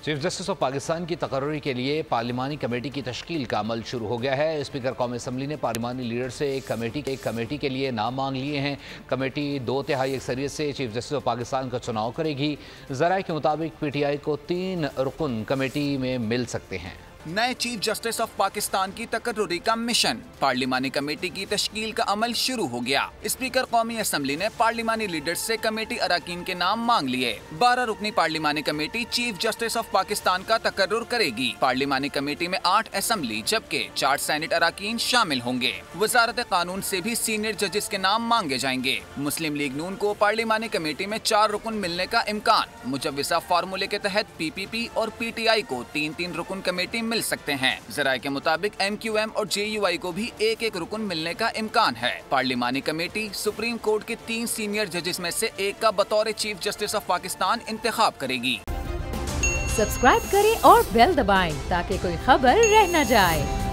Chief justice of Pakistan की तकर्री के लिए पार्लिमानी कमेटी की तश्कील का अमल शुरू हो गया है। स्पीकर कौमी असम्बली ने पार्लिमानी लीडर से एक कमेटी के लिए नाम मांग लिए हैं। कमेटी 2/3 अक्सरियत से चीफ जस्टिस ऑफ पाकिस्तान का चुनाव करेगी। ज़राए के मुताबिक PTI को 3 रुकन कमेटी में मिल सकते हैं। नए चीफ जस्टिस ऑफ पाकिस्तान की तकर्रुरी का मिशन, पार्लिमानी कमेटी की तश्कील का अमल शुरू हो गया। स्पीकर कौमी असम्बली ने पार्लिमानी लीडर्स से कमेटी अरकान के नाम मांग लिए। 12 रुकनी पार्लिमानी committee chief justice of Pakistan का तकर्रुर करेगी। पार्लिमानी कमेटी में 8 असम्बली जबकि 4 सेनेट अरकान शामिल होंगे। वजारत कानून से भी सीनियर जजेस के नाम मांगे जाएंगे। मुस्लिम लीग नून को पार्लिमानी कमेटी में 4 रुकन मिलने का इम्कान। मुजव्विसा फार्मूले के तहत PPP और PTI को 3-3 रुकन कमेटी मिल सकते हैं। ज़राए के मुताबिक MQM और JUI को भी 1-1 रुकन मिलने का इम्कान है। पार्लिमानी कमेटी सुप्रीम कोर्ट के 3 सीनियर जजेस में से एक का बतौर चीफ जस्टिस ऑफ पाकिस्तान इंतखाब करेगी। सब्सक्राइब करें और बेल दबाएं ताकि कोई खबर रह न जाए।